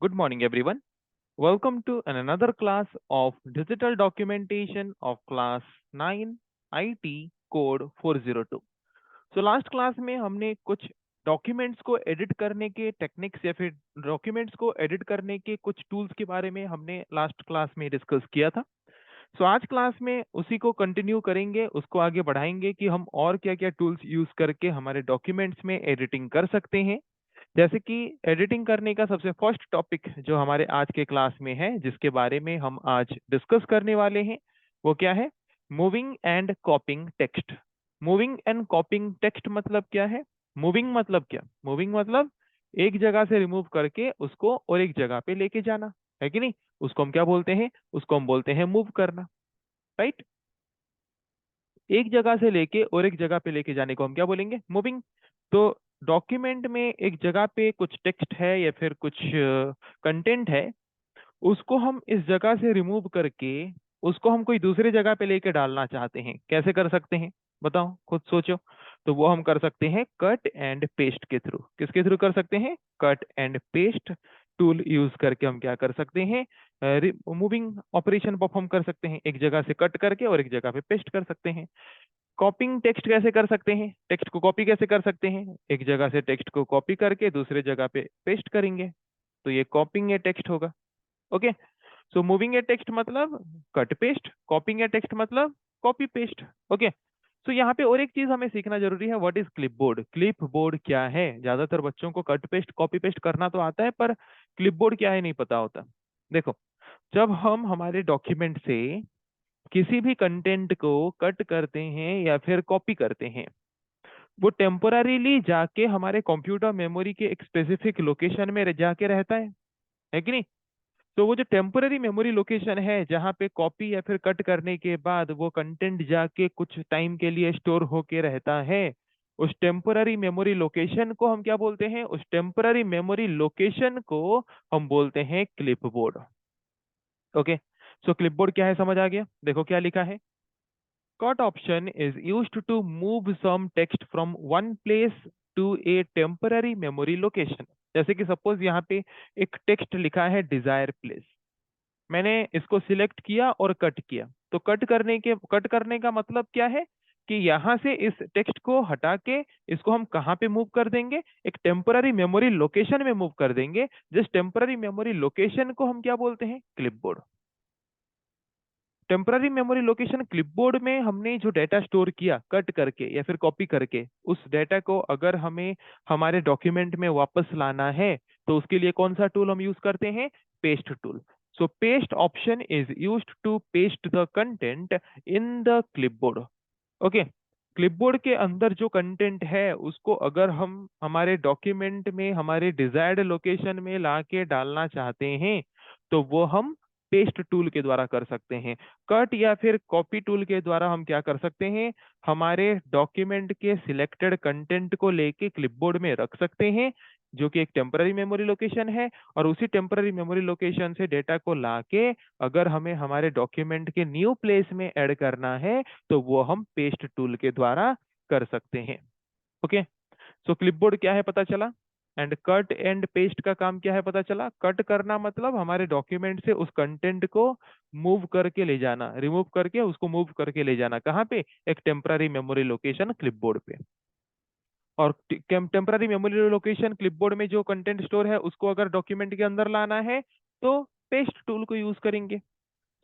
Good morning, everyone. Welcome to another class of digital documentation of class 9 IT code 402. So last class में हमने कुछ documents को edit करने के techniques या फिर डॉक्यूमेंट्स को एडिट करने के कुछ टूल्स के बारे में हमने लास्ट क्लास में डिस्कस किया था। सो आज क्लास में उसी को कंटिन्यू करेंगे, उसको आगे बढ़ाएंगे कि हम और क्या क्या टूल्स यूज करके हमारे डॉक्यूमेंट्स में एडिटिंग कर सकते हैं। जैसे कि एडिटिंग करने का सबसे फर्स्ट टॉपिक जो हमारे आज के क्लास में है, जिसके बारे में हम आज डिस्कस करने वाले हैं, वो क्या है? Moving and कॉपिंग text. Moving and कॉपिंग text मतलब क्या है? मूविंग मतलब क्या? मूविंग मतलब एक जगह से रिमूव करके उसको और एक जगह पे लेके जाना, है कि नहीं? उसको हम क्या बोलते हैं? उसको हम बोलते हैं मूव करना, राइट? एक जगह से लेके और एक जगह पे लेके जाने को हम क्या बोलेंगे? मूविंग। तो डॉक्यूमेंट में एक जगह पे कुछ टेक्स्ट है या फिर कुछ कंटेंट है, उसको हम इस जगह से रिमूव करके उसको हम कोई दूसरी जगह पे लेके डालना चाहते हैं, कैसे कर सकते हैं? बताओ, खुद सोचो। तो वो हम कर सकते हैं कट एंड पेस्ट के थ्रू। किसके थ्रू कर सकते हैं? Cut and paste tool use करके हम क्या कर सकते हैं? मूविंग ऑपरेशन परफॉर्म कर सकते हैं, एक जगह से कट करके और एक जगह पे पेस्ट कर सकते हैं। कॉपिंग टेक्स्ट कैसे कर सकते हैं? टेक्स्ट को कॉपी कैसे कर सकते हैं? एक जगह से टेक्स्ट को कॉपी करके दूसरे जगह पे पेस्ट करेंगे, तो ये कॉपिंग ए टेक्स्ट होगा। Okay. So moving a text मतलब cut paste, copying a text मतलब कॉपी पेस्ट। ओके। सो यहाँ पे और एक चीज हमें सीखना जरूरी है, व्हाट इज क्लिपबोर्ड। क्लिपबोर्ड क्या है? ज्यादातर बच्चों को कट पेस्ट कॉपी पेस्ट करना तो आता है, पर क्लिपबोर्ड क्या है नहीं पता होता। देखो, जब हम हमारे डॉक्यूमेंट से किसी भी कंटेंट को कट करते हैं या फिर कॉपी करते हैं, वो टेम्पोरारीली जाके हमारे कंप्यूटर मेमोरी के एक स्पेसिफिक लोकेशन में जाके रहता है कि नहीं? तो वो जो टेम्पोररी मेमोरी लोकेशन है जहाँ पे कॉपी या फिर कट करने के बाद वो कंटेंट जाके कुछ टाइम के लिए स्टोर होके रहता है, उस टेम्पोररी मेमोरी लोकेशन को हम क्या बोलते हैं? उस टेम्पोररी मेमोरी लोकेशन को हम बोलते हैं क्लिपबोर्ड। ओके। सो क्लिपबोर्ड क्या है समझ आ गया? देखो क्या लिखा है। Cut option is used to move some text from one place to a temporary memory location। जैसे कि सपोज यहाँ पे एक टेक्स्ट लिखा है डिजायर प्लेस, मैंने इसको सिलेक्ट किया और कट किया। तो कट करने का मतलब क्या है? कि यहाँ से इस टेक्स्ट को हटा के इसको हम कहाँ पे मूव कर देंगे? एक टेम्पररी मेमोरी लोकेशन में मूव कर देंगे, जिस टेम्पररी मेमोरी लोकेशन को हम क्या बोलते हैं? Clipboard. Temporary memory location clipboard में हमने जो डेटा स्टोर किया कट करके या फिर कॉपी करके, उस डेटा को अगर हमें हमारे डॉक्यूमेंट में वापस लाना है, तो उसके लिए कौन सा टूल हम यूज करते हैं? Paste tool. So paste option is used to paste the content in the clipboard. Okay. Clipboard के अंदर जो कंटेंट है उसको अगर हम हमारे डॉक्यूमेंट में हमारे डिजायर्ड लोकेशन में लाके डालना चाहते हैं, तो वो हम पेस्ट टूल के द्वारा कर सकते हैं। कट या फिर कॉपी टूल के द्वारा हम क्या कर सकते हैं? हमारे डॉक्यूमेंट के सिलेक्टेड कंटेंट को लेके क्लिपबोर्ड में रख सकते हैं, जो कि एक टेम्पररी मेमोरी लोकेशन है, और उसी टेम्पररी मेमोरी लोकेशन से डेटा को लाके अगर हमें हमारे डॉक्यूमेंट के न्यू प्लेस में ऐड करना है, तो वो हम पेस्ट टूल के द्वारा कर सकते हैं। ओके। सो क्लिपबोर्ड क्या है पता चला, एंड कट एंड पेस्ट का काम क्या है पता चला। कट करना मतलब हमारे डॉक्यूमेंट से उस कंटेंट को मूव करके ले जाना, रिमूव करके उसको मूव करके ले जाना, कहाँ पे? एक टेम्पररी मेमोरी लोकेशन क्लिपबोर्ड पे। और टेम्पररी मेमोरी लोकेशन क्लिपबोर्ड में जो कंटेंट स्टोर है उसको अगर डॉक्यूमेंट के अंदर लाना है, तो पेस्ट टूल को यूज करेंगे।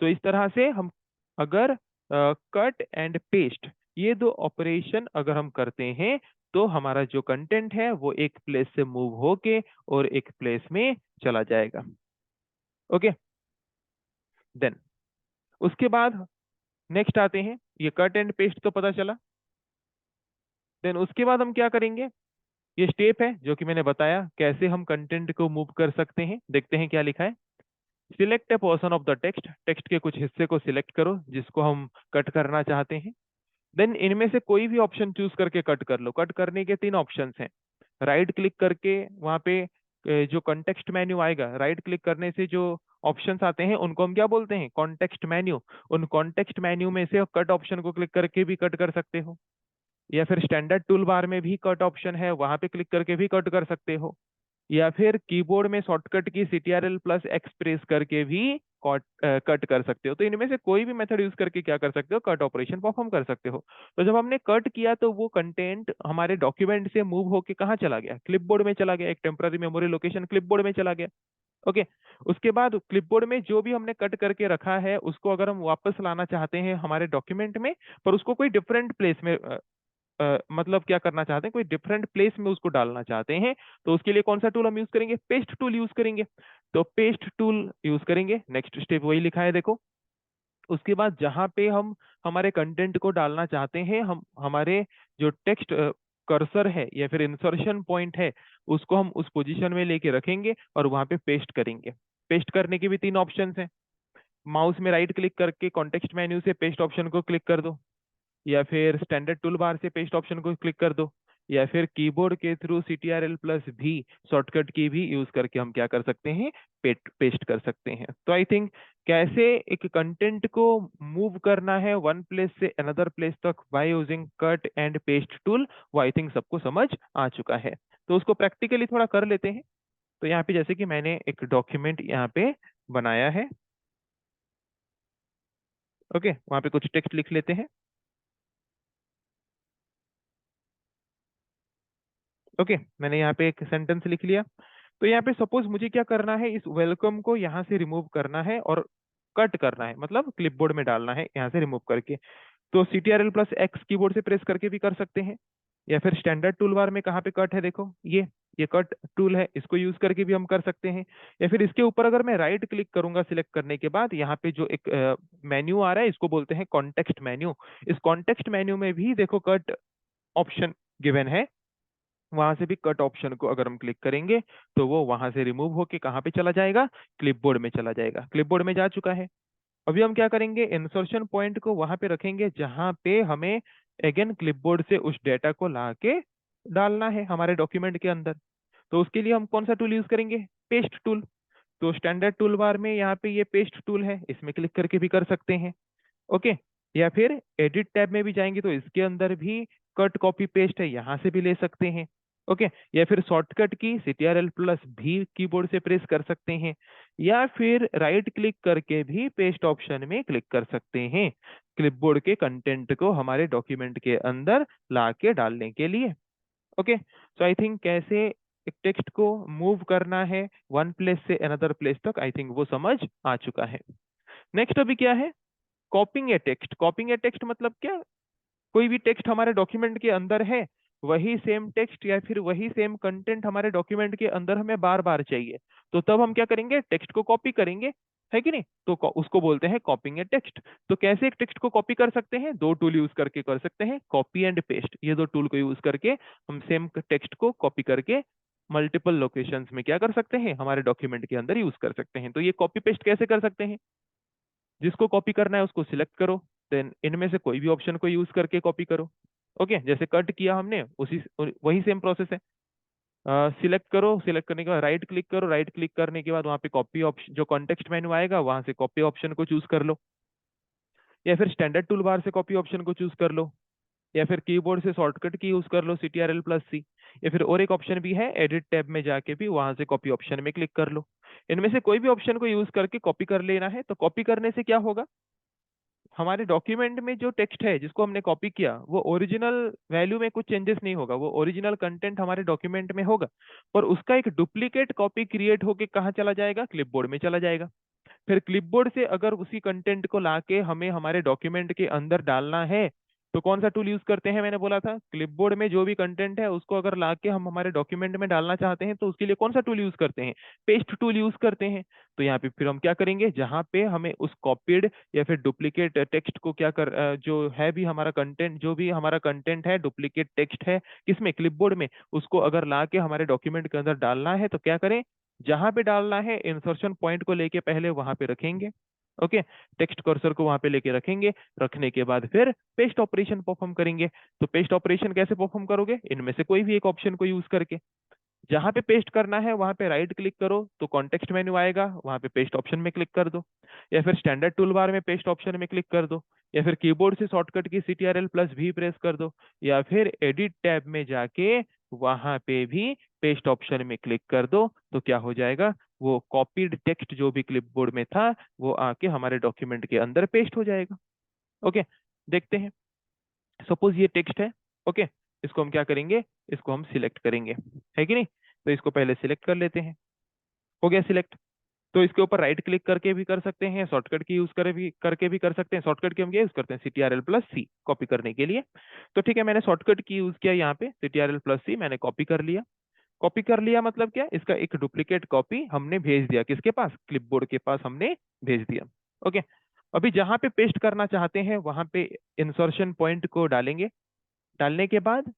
तो इस तरह से हम अगर कट एंड पेस्ट ये दो ऑपरेशन अगर हम करते हैं, तो हमारा जो कंटेंट है वो एक प्लेस से मूव होके और एक प्लेस में चला जाएगा। ओके। देन उसके बाद नेक्स्ट आते हैं, ये कट एंड पेस्ट तो पता चला। देन उसके बाद हम क्या करेंगे? ये स्टेप है जो कि मैंने बताया कैसे हम कंटेंट को मूव कर सकते हैं। देखते हैं क्या लिखा है। Select A portion of the text. Text के कुछ हिस्से को सिलेक्ट करो जिसको हम कट करना चाहते हैं। देन इनमें से कोई भी ऑप्शन चूज करके कट कर लो। कट करने के तीन ऑप्शंस हैं। राइट क्लिक करके वहां पे जो कॉन्टेक्स्ट मेन्यू आएगा, राइट क्लिक करने से जो ऑप्शंस आते हैं उनको हम क्या बोलते हैं? Context menu. उन कॉन्टेक्स्ट मेन्यू में से कट ऑप्शन को क्लिक करके भी कट कर सकते हो, या फिर स्टैंडर्ड टूल बार में भी कट ऑप्शन है, वहां पे क्लिक करके भी कट कर सकते हो। या फिर कीबोर्ड में शॉर्टकट की CTRL+X प्रेस करके भी कट कर सकते हो। तो इनमें से कोई भी मेथड यूज करके क्या कर सकते हो, कट ऑपरेशन परफॉर्म कर सकते हो। तो जब हमने कट किया तो वो कंटेंट हमारे डॉक्यूमेंट से मूव होके कहाँ चला गया, क्लिपबोर्ड में चला गया, एक टेम्पररी मेमोरी लोकेशन क्लिपबोर्ड में चला गया। ओके। उसके बाद क्लिपबोर्ड में जो भी हमने कट करके रखा है उसको अगर हम वापस लाना चाहते हैं हमारे डॉक्यूमेंट में, पर उसको कोई डिफरेंट प्लेस में मतलब क्या करना चाहते हैं, कोई डिफरेंट प्लेस में उसको डालना चाहते हैं, तो उसके लिए कौन सा टूल हम यूज करेंगे, पेस्ट टूल यूज करेंगे। तो पेस्ट टूल यूज करेंगे, नेक्स्ट स्टेप वही लिखा है देखो। उसके बाद जहां पे हम हमारे कंटेंट को डालना चाहते हैं, हम हमारे जो टेक्स्ट कर्सर है या फिर इंसर्शन पॉइंट है, उसको हम उस पोजीशन में लेके रखेंगे और वहां पे पेस्ट करेंगे। पेस्ट करने के भी तीन ऑप्शन हैं। माउस में राइट क्लिक करके कॉन्टेक्स्ट मेन्यू से पेस्ट ऑप्शन को क्लिक कर दो, या फिर स्टैंडर्ड टूल बार से पेस्ट ऑप्शन को क्लिक कर दो, या फिर कीबोर्ड के थ्रू CTRL+V शॉर्टकट की भी यूज करके हम क्या कर सकते हैं, पेस्ट कर सकते हैं। तो आई थिंक कैसे एक कंटेंट को मूव करना है वन प्लेस से अनदर प्लेस तक by using cut and paste tool, वो आई थिंक सबको समझ आ चुका है। तो उसको प्रैक्टिकली थोड़ा कर लेते हैं। तो यहाँ पे जैसे कि मैंने एक डॉक्यूमेंट यहाँ पे बनाया है। ओके, वहां पे कुछ टेक्स्ट लिख लेते हैं। ओके, मैंने यहाँ पे एक सेंटेंस लिख लिया। तो यहाँ पे सपोज मुझे क्या करना है, इस वेलकम को यहाँ से रिमूव करना है और कट करना है, मतलब क्लिपबोर्ड में डालना है यहाँ से रिमूव करके। तो CTRL+X कीबोर्ड से प्रेस करके भी कर सकते हैं, या फिर स्टैंडर्ड टूल बार में कहाँ पे कट है देखो, ये कट टूल है, इसको यूज करके भी हम कर सकते हैं। या फिर इसके ऊपर अगर मैं राइट क्लिक करूंगा सिलेक्ट करने के बाद, यहाँ पे जो एक मेन्यू आ रहा है इसको बोलते हैं कॉन्टेक्स्ट मेन्यू। इस कॉन्टेक्स्ट मेन्यू में भी देखो कट ऑप्शन गिवन है, वहां से भी कट ऑप्शन को अगर हम क्लिक करेंगे तो वो वहां से रिमूव होके कहाँ पे चला जाएगा, क्लिपबोर्ड में चला जाएगा। क्लिपबोर्ड में जा चुका है। अभी हम क्या करेंगे, इंसर्शन पॉइंट को वहां पे रखेंगे जहां पे हमें अगेन क्लिपबोर्ड से उस डेटा को ला के डालना है हमारे डॉक्यूमेंट के अंदर। तो उसके लिए हम कौन सा टूल यूज करेंगे, पेस्ट टूल। तो स्टैंडर्ड टूल बार में यहाँ पे ये पेस्ट टूल है, इसमें क्लिक करके भी कर सकते हैं। ओके। या फिर एडिट टैब में भी जाएंगे तो इसके अंदर भी कट कॉपी पेस्ट है, यहाँ से भी ले सकते हैं। ओके। या फिर शॉर्टकट की CTRL+V कीबोर्ड से प्रेस कर सकते हैं, या फिर राइट क्लिक करके भी पेस्ट ऑप्शन में क्लिक कर सकते हैं, क्लिपबोर्ड के कंटेंट को हमारे डॉक्यूमेंट के अंदर ला के डालने के लिए। ओके। सो आई थिंक कैसे एक टेक्स्ट को मूव करना है वन प्लेस से अनदर प्लेस तक, आई थिंक वो समझ आ चुका है। नेक्स्ट अभी क्या है, कॉपिंग ए टेक्स्ट। कॉपिंग ए टेक्स्ट मतलब क्या, कोई भी टेक्स्ट हमारे डॉक्यूमेंट के अंदर है, वही सेम टेक्स्ट या फिर वही सेम कंटेंट हमारे डॉक्यूमेंट के अंदर हमें बार बार चाहिए, तो तब हम क्या करेंगे, टेक्स्ट को कॉपी करेंगे, है कि नहीं। तो उसको बोलते हैं कॉपिंग ए टेक्स्ट। तो कैसे एक टेक्स्ट को कॉपी कर सकते हैं, दो टूल यूज करके कर सकते हैं, कॉपी एंड पेस्ट। ये दो टूल को यूज करके हम सेम टेक्स्ट को कॉपी करके मल्टीपल लोकेशंस में क्या कर सकते हैं, हमारे डॉक्यूमेंट के अंदर यूज कर सकते हैं। तो ये कॉपी पेस्ट कैसे कर सकते हैं, जिसको कॉपी करना है उसको सिलेक्ट करो, देन इनमें से कोई भी ऑप्शन को यूज करके कॉपी करो। ओके, जैसे कट किया हमने उसी वही सेम प्रोसेस है। सिलेक्ट करो, सिलेक्ट करने के बाद राइट क्लिक करो, राइट क्लिक करने के बाद वहाँ पे कॉपी ऑप्शन, जो कॉन्टेक्स्ट मेन्यू आएगा वहां से कॉपी ऑप्शन को चूज कर लो, या फिर स्टैंडर्ड टूल बार से कॉपी ऑप्शन को चूज कर लो, या फिर कीबोर्ड से शॉर्टकट की यूज कर लो CTRL+C, या फिर और एक ऑप्शन भी है एडिट टैब में जाके भी वहां से कॉपी ऑप्शन में क्लिक कर लो। इनमें से कोई भी ऑप्शन को यूज करके कॉपी कर लेना है। तो कॉपी करने से क्या होगा, हमारे डॉक्यूमेंट में जो टेक्स्ट है जिसको हमने कॉपी किया वो ओरिजिनल वैल्यू में कुछ चेंजेस नहीं होगा, वो ओरिजिनल कंटेंट हमारे डॉक्यूमेंट में होगा, पर उसका एक डुप्लीकेट कॉपी क्रिएट होके कहाँ चला जाएगा, क्लिपबोर्ड में चला जाएगा। फिर क्लिपबोर्ड से अगर उसी कंटेंट को लाके हमें हमारे डॉक्यूमेंट के अंदर डालना है, तो कौन सा टूल यूज करते हैं, मैंने बोला था क्लिपबोर्ड में जो भी कंटेंट है उसको अगर लाके हम हमारे डॉक्यूमेंट में डालना चाहते हैं तो उसके लिए कौन सा टूल यूज करते हैं, पेस्ट टूल यूज करते हैं। तो यहाँ पे फिर हम क्या करेंगे, जहां पे हमें उस कॉपीड या फिर डुप्लीकेट टेक्स्ट को जो है भी हमारा कंटेंट, जो भी हमारा कंटेंट है डुप्लीकेट टेक्स्ट है किसमें, क्लिपबोर्ड में, उसको अगर ला के हमारे डॉक्यूमेंट के अंदर डालना है तो क्या करें, जहां पे डालना है इंसर्शन पॉइंट को लेके पहले वहां पे रखेंगे। ओके, टेक्स्ट कर्सर को वहां पे लेके रखेंगे, रखने के बाद फिर पेस्ट ऑपरेशन परफॉर्म करेंगे। तो पेस्ट ऑपरेशन कैसे परफॉर्म करोगे, इनमें से कोई भी एक ऑप्शन को यूज करके, जहां पे पेस्ट करना है वहां पे राइट क्लिक करो तो कॉन्टेक्स्ट मेन्यू आएगा, वहां पे पेस्ट ऑप्शन में क्लिक कर दो, या फिर स्टैंडर्ड टूल बार में पेस्ट ऑप्शन में क्लिक कर दो, या फिर कीबोर्ड से शॉर्टकट की CTRL+V प्रेस कर दो, या फिर एडिट टैब में जाके वहां पे भी पेस्ट ऑप्शन में क्लिक कर दो तो क्या हो जाएगा, वो कॉपीड टेक्स्ट जो भी क्लिपबोर्ड में था वो आके हमारे डॉक्यूमेंट के अंदर पेस्ट हो जाएगा। ओके, देखते हैं। सपोज ये टेक्स्ट है। ओके, इसको हम क्या करेंगे, इसको हम सिलेक्ट करेंगे, है कि नहीं। तो इसको पहले सिलेक्ट कर लेते हैं। हो गया सिलेक्ट। तो इसके ऊपर राइट क्लिक करके भी कर सकते हैं, शॉर्टकट की यूज करके भी कर सकते हैं। शॉर्टकट की हम क्या यूज करते हैं, CTRL+C कॉपी करने के लिए। तो ठीक है, मैंने शॉर्टकट की यूज किया यहाँ पे, CTRL+C मैंने कॉपी कर लिया। कॉपी कर लिया मतलब क्या, इसका एक डुप्लीकेट कॉपी हमने भेज दिया, किसके पास, क्लिपबोर्ड के पास हमने भेज दिया। ओके, अभी जहां पे पेस्ट करना चाहते हैं वहां पे इंसर्शन पॉइंट को डालेंगे। डालने के बाद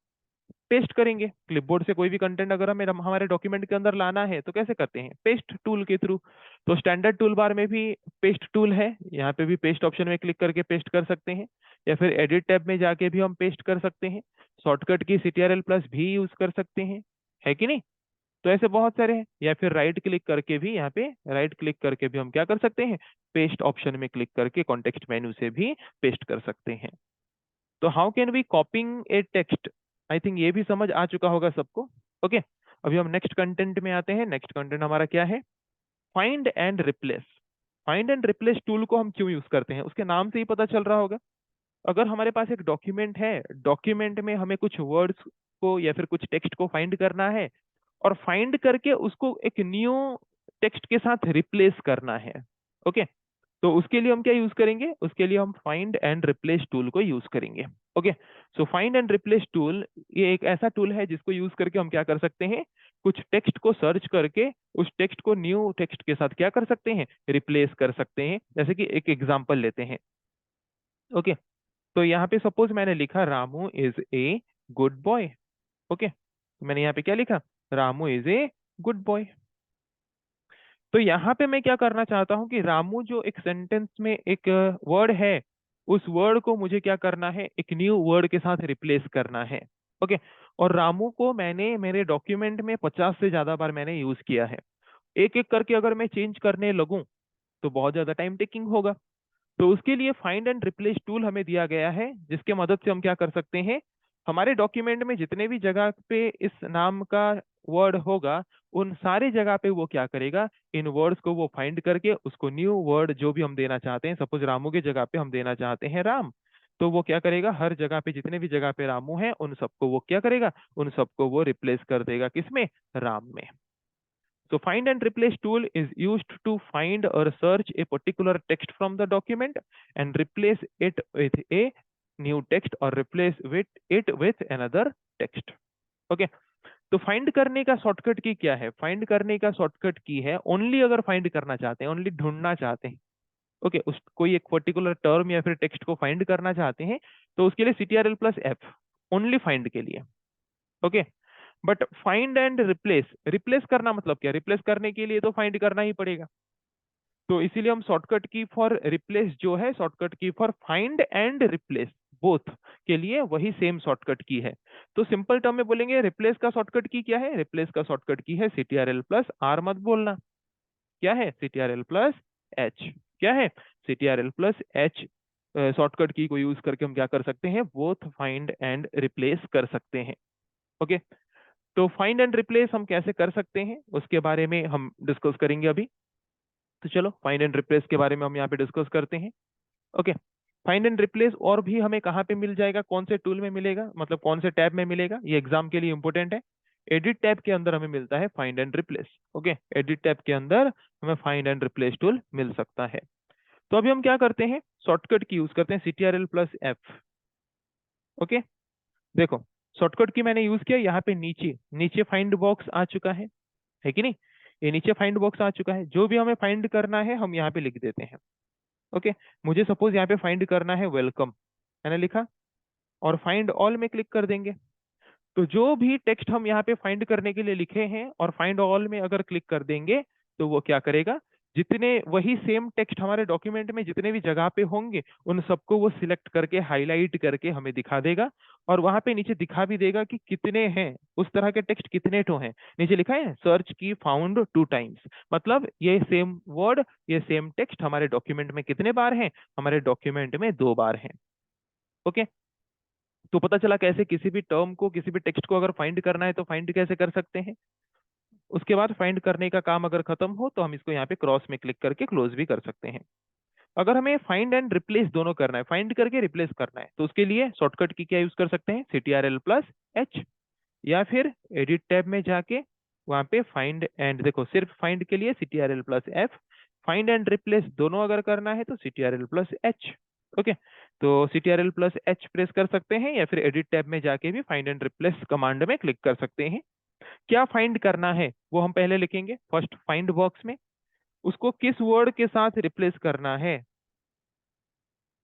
पेस्ट करेंगे। क्लिपबोर्ड से कोई भी कंटेंट अगर हमें हमारे डॉक्यूमेंट के अंदर लाना है तो कैसे करते हैं, पेस्ट टूल के थ्रू। तो स्टैंडर्ड टूल बार में भी पेस्ट टूल है, यहाँ पे भी पेस्ट ऑप्शन में क्लिक करके पेस्ट कर सकते हैं, या फिर एडिट टैब में जाके भी हम पेस्ट कर सकते हैं। शॉर्टकट की CTRL+ भी यूज कर सकते हैं, है कि नहीं। तो ऐसे बहुत सारे हैं। या फिर राइट क्लिक करके भी, यहाँ पे राइट क्लिक करके भी हम क्या कर सकते हैं, पेस्ट ऑप्शन में क्लिक करके कॉन्टेक्स्ट मेन्यू से भी पेस्ट कर सकते हैं। तो how can we copying a text, I think ये भी समझ आ चुका होगा सबको। ओके, अभी हम नेक्स्ट कंटेंट में आते हैं। नेक्स्ट कंटेंट हमारा क्या है, find and replace. Find and replace tool को हम क्यों यूज करते हैं, उसके नाम से ही पता चल रहा होगा। अगर हमारे पास एक डॉक्यूमेंट है, डॉक्यूमेंट में हमें कुछ वर्ड्स को या फिर कुछ टेक्स्ट को फाइंड करना है, और फाइंड करके उसको एक न्यू टेक्स्ट के साथ रिप्लेस करना है। ओके, तो उसके लिए हम क्या यूज करेंगे, उसके लिए हम फाइंड एंड रिप्लेस टूल को यूज करेंगे। Okay, so find and replace tool ये एक ऐसा टूल है जिसको यूज करके हम क्या कर सकते हैं, कुछ टेक्स्ट को सर्च करके उस टेक्स्ट को न्यू टेक्स्ट के साथ क्या कर सकते हैं, रिप्लेस कर सकते हैं। जैसे कि एक एग्जांपल लेते हैं। ओके, तो यहाँ पे सपोज मैंने लिखा Ramu is a good boy. Okay, तो मैंने यहाँ पे क्या लिखा, Ramu is a good boy. तो यहाँ पे मैं क्या करना चाहता हूँ कि रामू जो एक सेंटेंस में एक वर्ड है, उस वर्ड को मुझे क्या करना है, एक न्यू वर्ड के साथ रिप्लेस करना है। ओके, और रामू को मैंने मेरे डॉक्यूमेंट में 50 से ज्यादा बार मैंने यूज किया है। एक एक करके अगर मैं चेंज करने लगूं तो बहुत ज्यादा टाइम टेकिंग होगा। तो उसके लिए फाइंड एंड रिप्लेस टूल हमें दिया गया है, जिसके मदद से हम क्या कर सकते हैं, हमारे डॉक्यूमेंट में जितने भी जगह पे इस नाम का वर्ड होगा, उन सारी जगह पे वो क्या करेगा, इन वर्ड्स को वो फाइंड करके उसको न्यू वर्ड जो भी हम देना चाहते हैं, सपोज रामू की जगह पे हम देना चाहते हैं राम, तो वो क्या करेगा, हर जगह पे जितने भी जगह पे रामू है उन सबको वो क्या करेगा, उन सबको वो रिप्लेस कर देगा, किसमें, राम में। So find and replace tool is used to find or search a particular text from the document and replace it with a new text or replace with it with another text. Okay. तो find करने का shortcut की क्या है, find करने का shortcut की है ओनली अगर फाइंड करना चाहते हैं, ओनली ढूंढना चाहते हैं। ओके, उस कोई एक पर्टिकुलर टर्म या फिर टेक्स्ट को फाइंड करना चाहते हैं तो उसके लिए CTRL+F ओनली फाइंड के लिए। Okay, but find and replace, replace करना मतलब क्या, रिप्लेस करने के लिए तो फाइंड करना ही पड़ेगा। तो इसीलिए हम शॉर्टकट की फॉर रिप्लेस जो है, शॉर्टकट की for find and replace both के लिए वही सेम शॉर्टकट की है। तो सिंपल टर्म में बोलेंगे रिप्लेस का शॉर्टकट की क्या है, रिप्लेस का शॉर्टकट की है CTRL+R, मत बोलना, क्या है, CTRL+H। क्या है, CTRL+H। शॉर्टकट की को यूज करके हम क्या कर सकते हैं, बोथ फाइंड एंड रिप्लेस कर सकते हैं। ओके, तो फाइंड एंड रिप्लेस हम कैसे कर सकते हैं उसके बारे में हम डिस्कस करेंगे अभी। तो चलो फाइंड एंड रिप्लेस के बारे में हम यहाँ पे डिस्कस करते हैं। ओके, फाइंड एंड रिप्लेस और भी हमें कहाँ पे मिल जाएगा, कौन से टूल में मिलेगा, मतलब कौन से टैब में मिलेगा, ये एग्जाम के लिए इंपॉर्टेंट है। एडिट टैब के अंदर हमें मिलता है find and replace. Okay, edit tab के अंदर हमें फाइंड एंड रिप्लेस टूल मिल सकता है। तो अभी हम क्या करते हैं, शॉर्टकट की यूज करते हैं CTRL+F। ओके, देखो शॉर्टकट की मैंने यूज किया, यहाँ पे नीचे नीचे फाइंड बॉक्स आ चुका है कि नहीं, ये नीचे फाइंड बॉक्स आ चुका है। जो भी हमें फाइंड करना है हम यहाँ पे लिख देते हैं। ओके, मुझे सपोज यहाँ पे फाइंड करना है वेलकम, मैंने लिखा, और फाइंड ऑल में क्लिक कर देंगे। तो जो भी टेक्स्ट हम यहाँ पे फाइंड करने के लिए लिखे हैं और फाइंड ऑल में अगर क्लिक कर देंगे तो वो क्या करेगा, जितने वही सेम टेक्स्ट हमारे डॉक्यूमेंट में जितने भी जगह पे होंगे उन सबको वो सिलेक्ट करके हाईलाइट करके हमें दिखा देगा, और वहां पे नीचे दिखा भी देगा कि कितने हैं, उस तरह के टेक्स्ट कितने ठो हैं। नीचे लिखा है सर्च की फाउंड 2 टाइम्स, मतलब ये सेम वर्ड, ये सेम टेक्स्ट हमारे डॉक्यूमेंट में कितने बार हैं, हमारे डॉक्यूमेंट में 2 बार हैं। ओके, तो पता चला कैसे किसी भी टर्म को, किसी भी टेक्स्ट को अगर फाइंड करना है तो फाइंड कैसे कर सकते हैं। उसके बाद फाइंड करने का काम अगर खत्म हो तो हम इसको यहाँ पे क्रॉस में क्लिक करके क्लोज भी कर सकते हैं। अगर हमें फाइंड एंड रिप्लेस दोनों करना है, फाइंड करके रिप्लेस करना है, तो उसके लिए शॉर्टकट की क्या यूज कर सकते हैं, CTRL+H, या फिर एडिट टैब में जाके वहां पे फाइंड एंड, देखो सिर्फ फाइंड के लिए CTRL+F, फाइंड एंड रिप्लेस दोनों अगर करना है तो CTRL+H। ओके, तो CTRL+H प्रेस कर सकते हैं, या फिर एडिट टैब में जाके भी फाइंड एंड रिप्लेस कमांड में क्लिक कर सकते हैं। क्या फाइंड करना है वो हम पहले लिखेंगे फर्स्ट फाइंड बॉक्स में। उसको किस वर्ड के साथ रिप्लेस करना है,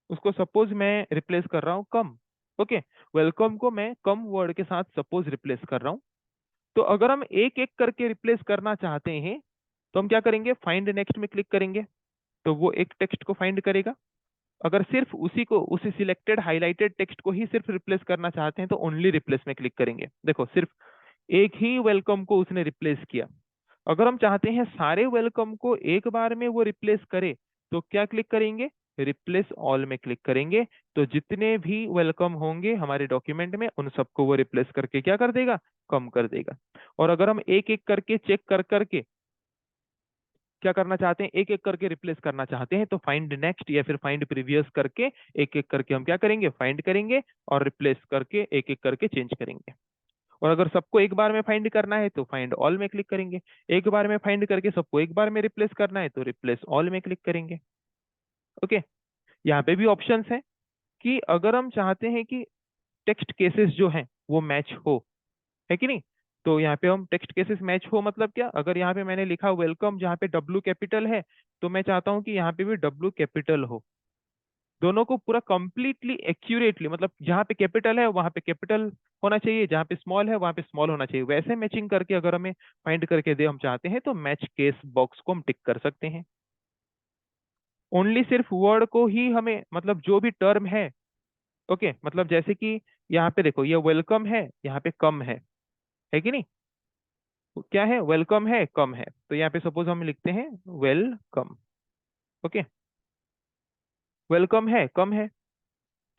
उसको सपोज मैं रिप्लेस कर रहा हूँ कम। ओके, वेलकम को मैं कम वर्ड के साथ सपोज रिप्लेस कर रहा हूँ। तो अगर हम एक एक करके रिप्लेस करना चाहते हैं तो हम क्या करेंगे, फाइंड नेक्स्ट में क्लिक करेंगे, तो वो एक टेक्स्ट को फाइंड करेगा। अगर सिर्फ उसी को, उसी सिलेक्टेड हाईलाइटेड टेक्स्ट को ही सिर्फ रिप्लेस करना चाहते हैं तो ओनली रिप्लेस में क्लिक करेंगे। देखो सिर्फ एक ही वेलकम को उसने रिप्लेस किया। अगर हम चाहते हैं सारे वेलकम को एक बार में वो रिप्लेस करे तो क्या क्लिक करेंगे, रिप्लेस ऑल में क्लिक करेंगे। तो जितने भी वेलकम होंगे हमारे डॉक्यूमेंट में उन सबको वो रिप्लेस करके क्या कर देगा, कम कर देगा। और अगर हम एक एक करके चेक कर करके क्या करना चाहते हैं, एक एक करके रिप्लेस करना चाहते हैं, तो फाइंड नेक्स्ट या फिर फाइंड प्रीवियस करके एक एक करके हम क्या करेंगे, फाइंड करेंगे और रिप्लेस करके एक एक करके चेंज करेंगे। और अगर सबको एक बार में फाइंड करना है तो फाइंड ऑल में क्लिक करेंगे। एक बार में फाइंड करके सबको एक बार में रिप्लेस करना है तो रिप्लेस ऑल में क्लिक करेंगे। ओके, यहाँ पे भी ऑप्शंस हैं कि अगर हम चाहते हैं कि टेक्स्ट केसेस जो हैं वो मैच हो, है कि नहीं। तो यहाँ पे हम टेक्स्ट केसेस मैच हो मतलब क्या, अगर यहाँ पे मैंने लिखा वेलकम जहाँ पे W कैपिटल है, तो मैं चाहता हूँ कि यहाँ पे भी W कैपिटल हो। दोनों को पूरा कंप्लीटली एक्यूरेटली, मतलब जहाँ पे कैपिटल है वहां पे कैपिटल होना चाहिए, जहाँ पे स्मॉल है वहां पे स्मॉल होना चाहिए, वैसे मैचिंग करके अगर हमें फाइंड करके दे हम चाहते हैं तो मैच केस बॉक्स को हम टिक कर सकते हैं। ओनली सिर्फ वर्ड को ही हमें, मतलब जो भी टर्म है, ओके, मतलब जैसे कि यहाँ पे देखो ये वेलकम है, यहाँ पे कम है कि नहीं। क्या है, वेलकम है कम है, तो यहाँ पे सपोज हम लिखते हैं वेलकम। ओके, वेलकम है कम है।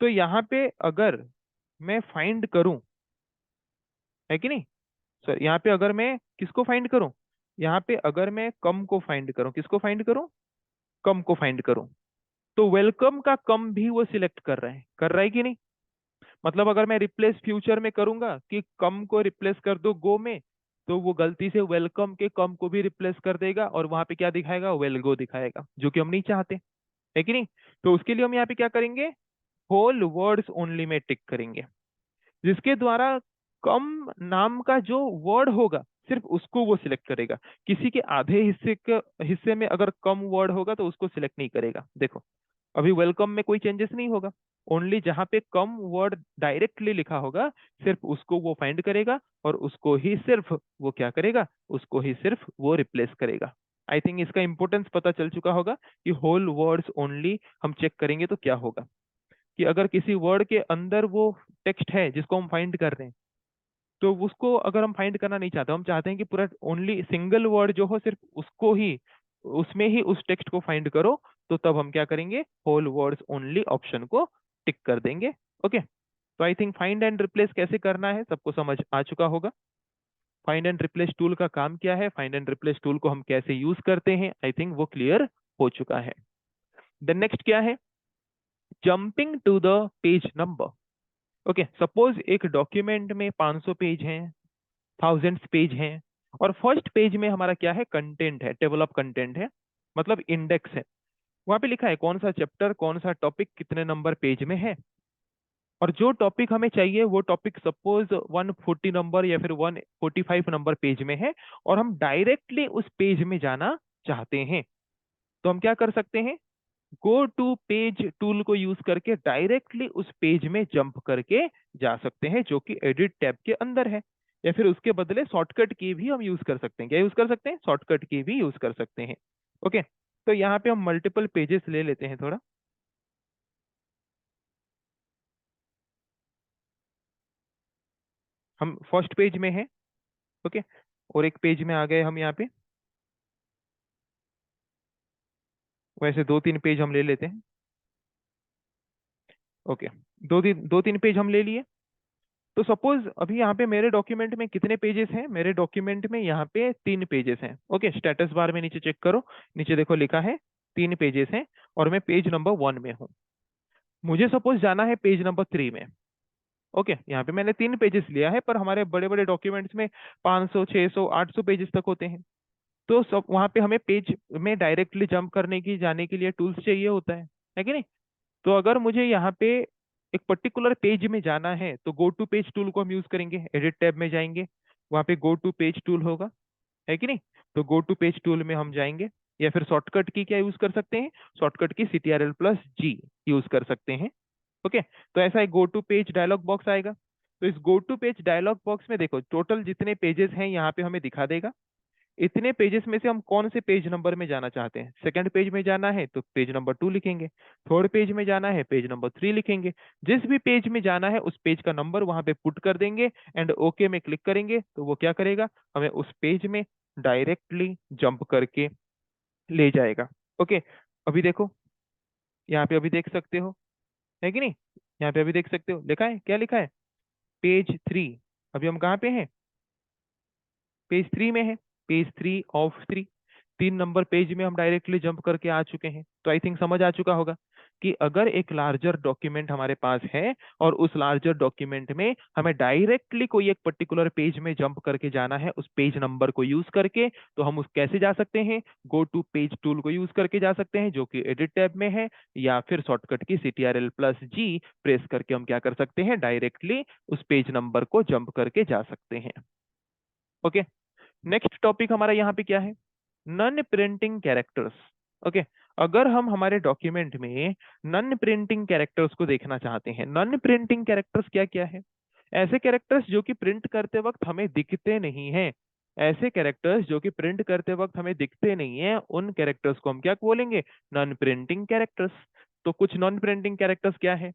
तो यहाँ पे अगर मैं फाइंड करूं, है कि नहीं सर, यहाँ पे अगर मैं किसको फाइंड करूं, यहाँ पे अगर मैं कम को फाइंड करूं, किसको फाइंड करूं, कम को फाइंड करूं, तो वेलकम का कम भी वो सिलेक्ट कर रहा है कि नहीं। मतलब अगर मैं रिप्लेस फ्यूचर में करूंगा कि कम को रिप्लेस कर दो गो में, तो वो गलती से वेलकम के कम को भी रिप्लेस कर देगा और वहां पे क्या दिखाएगा, वेलगो दिखाएगा, जो कि हम नहीं चाहते, है कि नहीं। तो उसके लिए हम यहाँ पे क्या करेंगे, होल वर्ड्स ओनली में टिक करेंगे, जिसके द्वारा कम नाम का जो वर्ड होगा सिर्फ उसको वो सिलेक्ट करेगा। किसी के आधे हिस्से में अगर कम वर्ड होगा तो उसको सिलेक्ट नहीं करेगा। देखो अभी वेलकम में कोई चेंजेस नहीं होगा, ओनली जहां पे कम वर्ड डायरेक्टली लिखा होगा सिर्फ उसको वो फाइंड करेगा और उसको ही सिर्फ वो क्या करेगा, उसको ही सिर्फ वो रिप्लेस करेगा। आई थिंक इसका इंपॉर्टेंस पता चल चुका होगा कि होल वर्ड्स ओनली हम चेक करेंगे तो क्या होगा, कि अगर किसी वर्ड के अंदर वो टेक्स्ट है जिसको हम फाइंड कर रहे हैं, तो उसको अगर हम फाइंड करना नहीं चाहते, हम चाहते हैं कि पूरा ओनली सिंगल वर्ड जो हो सिर्फ उसको ही, उसमें ही उस टेक्स्ट को फाइंड करो, तो तब हम क्या करेंगे, होल वर्ड्स ओनली ऑप्शन को टिक कर देंगे। ओके, तो I think find and replace कैसे करना है सबको समझ आ चुका होगा। फाइंड एंड रिप्लेस टूल का काम क्या है, फाइंड एंड रिप्लेस टूल को हम कैसे यूज करते हैं, आई थिंक वो क्लियर हो चुका है। देन नेक्स्ट क्या है, jumping to the page number. Okay, suppose एक डॉक्यूमेंट में 500 पेज हैं, थाउजेंड्स पेज हैं, और फर्स्ट पेज में हमारा क्या है, कंटेंट है, टेबल ऑफ कंटेंट है, मतलब इंडेक्स है। वहां पे लिखा है कौन सा चैप्टर, कौन सा टॉपिक कितने नंबर पेज में है, और जो टॉपिक हमें चाहिए वो टॉपिक सपोज 140 नंबर या फिर 145 नंबर पेज में है, और हम डायरेक्टली उस पेज में जाना चाहते हैं। तो हम क्या कर सकते हैं, गो टू पेज टूल को यूज करके डायरेक्टली उस पेज में जंप करके जा सकते हैं, जो कि एडिट टैब के अंदर है। या फिर उसके बदले शॉर्टकट की भी हम यूज कर सकते हैं, क्या यूज कर सकते हैं, शॉर्टकट की भी यूज कर सकते हैं। ओके, तो यहाँ पे हम मल्टीपल पेजेस ले लेते हैं थोड़ा। हम फर्स्ट पेज में हैं, ओके, और एक पेज में आ गए हम यहाँ पे। वैसे दो तीन पेज हम ले लेते हैं। ओके, दो तीन पेज हम ले लिए। तो सपोज अभी यहाँ पे मेरे डॉक्यूमेंट में कितने पेजेस हैं, मेरे डॉक्यूमेंट में यहाँ पे 3 पेजेस हैं। ओके, स्टेटस बार में नीचे चेक करो, नीचे देखो लिखा है 3 पेजेस हैं और मैं पेज नंबर 1 में हूँ। मुझे सपोज जाना है पेज नंबर 3 में। ओके, यहाँ पे मैंने 3 पेजेस लिया है, पर हमारे बड़े बड़े डॉक्यूमेंट्स में 500 600 800 पेजेस तक होते हैं। तो सब वहाँ पे हमें पेज में डायरेक्टली जंप करने की जाने के लिए टूल्स चाहिए होता है कि नहीं। तो अगर मुझे यहाँ पे एक पर्टिकुलर पेज में जाना है तो गो टू पेज टूल को हम यूज करेंगे। एडिट टैब में जाएंगे, वहाँ पे गो टू पेज टूल होगा, है कि नहीं। तो गो टू पेज टूल में हम जाएंगे, या फिर शॉर्टकट की क्या यूज कर सकते हैं, शॉर्टकट की CTRL+G यूज कर सकते हैं। ओके, तो ऐसा एक go to page dialog box आएगा। तो इस go to page dialog box में देखो टोटल जितने पेजेस हैं यहाँ पे हमें दिखा देगा। इतने पेजेस में से हम कौन से पेज नंबर में जाना चाहते हैं। सेकंड पेज में जाना है तो पेज नंबर 2 लिखेंगे, थर्ड पेज में जाना है पेज नंबर 3 लिखेंगे। जिस भी पेज में जाना है उस पेज का नंबर वहां पे पुट कर देंगे एंड ओके में क्लिक करेंगे तो वो क्या करेगा, हमें उस पेज में डायरेक्टली जंप करके ले जाएगा। ओके, अभी देखो यहाँ पे अभी देख सकते हो, है कि नहीं। यहाँ पे अभी देख सकते हो लिखा है, क्या लिखा है, पेज 3। अभी हम कहाँ पे हैं, पेज 3 में है, पेज 3 ऑफ 3। 3 नंबर पेज में हम डायरेक्टली जंप करके आ चुके हैं। तो आई थिंक समझ आ चुका होगा कि अगर एक लार्जर डॉक्यूमेंट हमारे पास है और उस लार्जर डॉक्यूमेंट में हमें डायरेक्टली कोई एक पर्टिकुलर पेज में जंप करके जाना है उस पेज नंबर को यूज करके, तो हम उस कैसे जा सकते हैं, गो टू पेज टूल को यूज करके जा सकते हैं जो कि एडिट टैब में है, या फिर शॉर्टकट की CTRL+G प्रेस करके हम क्या कर सकते हैं, डायरेक्टली उस पेज नंबर को जंप करके जा सकते हैं। ओके, नेक्स्ट टॉपिक हमारा यहाँ पे क्या है, नॉन प्रिंटिंग कैरेक्टर्स। ओके, अगर हम हमारे डॉक्यूमेंट में नॉन प्रिंटिंग कैरेक्टर्स को देखना चाहते हैं, नॉन प्रिंटिंग कैरेक्टर्स क्या क्या है, ऐसे कैरेक्टर्स जो कि प्रिंट करते वक्त हमें दिखते नहीं हैं। ऐसे कैरेक्टर्स जो कि प्रिंट करते वक्त हमें दिखते नहीं है, उन कैरेक्टर्स को हम क्या बोलेंगे, नॉन प्रिंटिंग कैरेक्टर्स। तो कुछ नॉन प्रिंटिंग कैरेक्टर्स क्या है,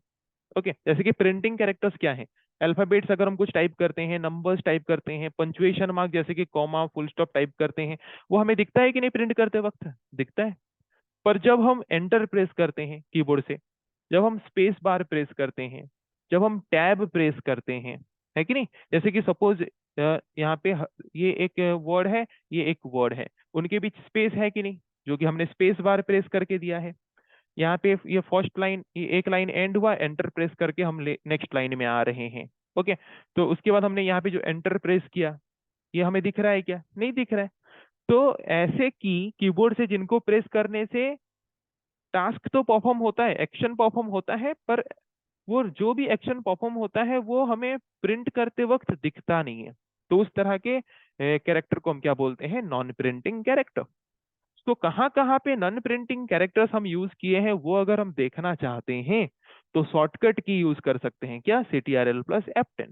ओके, जैसे कि प्रिंटिंग कैरेक्टर्स क्या है, अल्फाबेट्स अगर हम कुछ टाइप करते हैं, नंबर्स टाइप करते हैं, पंचुएशन मार्क जैसे कि कॉमा फुल स्टॉप टाइप करते हैं, वो हमें दिखता है कि नहीं, प्रिंट करते वक्त दिखता है। पर जब हम एंटर प्रेस करते हैं कीबोर्ड से, जब हम स्पेस बार प्रेस करते हैं, जब हम टैब प्रेस करते हैं, है कि नहीं, जैसे कि सपोज यहाँ पे ये एक वर्ड है, ये एक वर्ड है, उनके बीच स्पेस है कि नहीं, जो कि हमने स्पेस बार प्रेस करके दिया है। यहाँ पे ये फर्स्ट लाइन, ये एक लाइन एंड हुआ, एंटर प्रेस करके हम नेक्स्ट लाइन में आ रहे हैं। ओके, तो उसके बाद हमने यहाँ पे जो एंटर प्रेस किया, ये हमें दिख रहा है क्या, नहीं दिख रहा है। तो ऐसे की कीबोर्ड से जिनको प्रेस करने से टास्क तो परफॉर्म होता है, एक्शन परफॉर्म होता है, पर वो जो भी एक्शन परफॉर्म होता है वो हमें प्रिंट करते वक्त दिखता नहीं है। तो उस तरह के कैरेक्टर को हम क्या बोलते हैं, नॉन प्रिंटिंग कैरेक्टर। तो कहाँ कहाँ पे नॉन प्रिंटिंग कैरेक्टर्स हम यूज किए हैं वो अगर हम देखना चाहते हैं तो शॉर्टकट की यूज कर सकते हैं, क्या, CTRL+F10।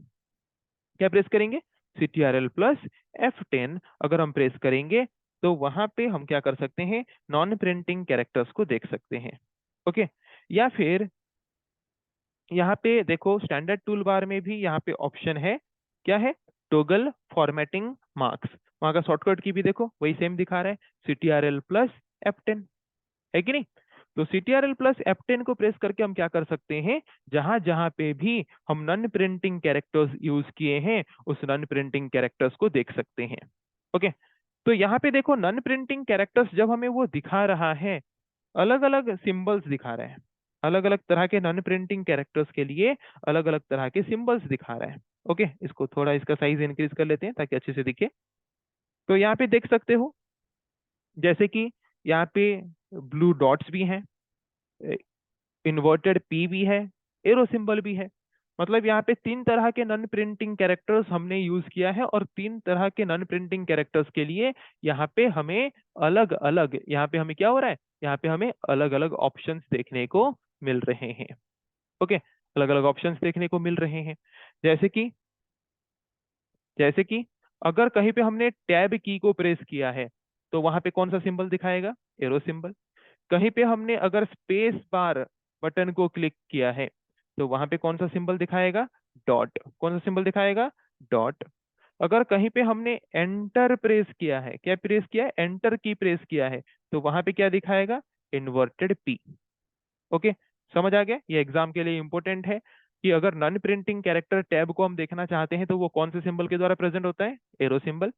क्या प्रेस करेंगे, CTRL+F10 अगर हम प्रेस करेंगे तो वहां पे हम क्या कर सकते हैं, नॉन प्रिंटिंग कैरेक्टर्स को देख सकते हैं। ओके, या फिर यहाँ पे देखो स्टैंडर्ड टूल बार में भी यहाँ पे ऑप्शन है, क्या है, टोगल फॉर्मेटिंग मार्क्स। वहां का शॉर्टकट की भी देखो वही सेम दिखा रहा है, CTRL+F10, है कि नहीं। तो CTRL+F10 को प्रेस करके हम क्या कर सकते हैं, जहां जहां पे भी हम नॉन प्रिंटिंग कैरेक्टर्स यूज किए हैं उस नॉन प्रिंटिंग कैरेक्टर्स को देख सकते हैं। ओके, तो यहाँ पे देखो नॉन प्रिंटिंग कैरेक्टर्स जब हमें वो दिखा रहा है, अलग अलग सिंबल्स दिखा रहे हैं, अलग अलग तरह के नॉन प्रिंटिंग कैरेक्टर्स के लिए अलग अलग तरह के सिंबल्स दिखा रहा है। ओके, इसको थोड़ा इसका साइज इंक्रीज कर लेते हैं ताकि अच्छे से दिखे। तो यहाँ पे देख सकते हो जैसे कि यहाँ पे ब्लू डॉट्स भी हैं, इन्वर्टेड पी भी है, एरो सिंबल भी है। मतलब यहाँ पे 3 तरह के नॉन प्रिंटिंग कैरेक्टर्स हमने यूज किया है, और 3 तरह के नॉन प्रिंटिंग कैरेक्टर्स के लिए यहाँ पे हमें अलग अलग, यहाँ पे हमें क्या हो रहा है, यहाँ पे हमें अलग अलग ऑप्शंस देखने को मिल रहे हैं। ओके, अलग अलग ऑप्शंस देखने को मिल रहे हैं, जैसे कि जैसे कि अगर कहीं पे हमने टैब की को प्रेस किया है तो वहां पे कौन सा सिंबल दिखाएगा, एरो सिंबल। कहीं पे हमने अगर स्पेस बार बटन को क्लिक किया है तो वहां पे कौन सा सिंबल दिखाएगा, डॉट। कौन सा सिंबल दिखाएगा, डॉट। अगर कहीं पे हमने एंटर प्रेस किया है, क्या प्रेस किया है, एंटर की प्रेस किया है, तो वहां पे क्या दिखाएगा, इन्वर्टेड पी। ओके, समझ आ गया, ये एग्जाम के लिए इंपॉर्टेंट है। कि अगर नॉन प्रिंटिंग कैरेक्टर टैब को हम देखना चाहते हैं तो वो कौन से सिंबल के द्वारा प्रेजेंट होता है, एरो सिंबल।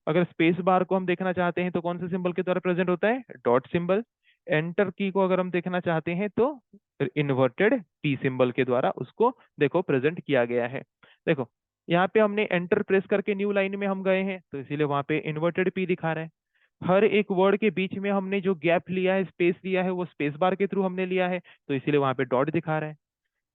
अगर स्पेस बार को हम देखना चाहते हैं तो कौन से सिंबल के द्वारा प्रेजेंट होता है, डॉट सिंबल। एंटर की को अगर हम देखना चाहते हैं तो इन्वर्टेड पी सिंबल के द्वारा उसको देखो प्रेजेंट किया गया है। देखो यहाँ पे हमने एंटर प्रेस करके न्यू लाइन में हम गए हैं तो इसीलिए वहां पे इन्वर्टेड पी दिखा रहा है। हर एक वर्ड के बीच में हमने जो गैप लिया है, स्पेस लिया है, वो स्पेस बार के थ्रू हमने लिया है तो इसीलिए वहां पे डॉट दिखा रहा है।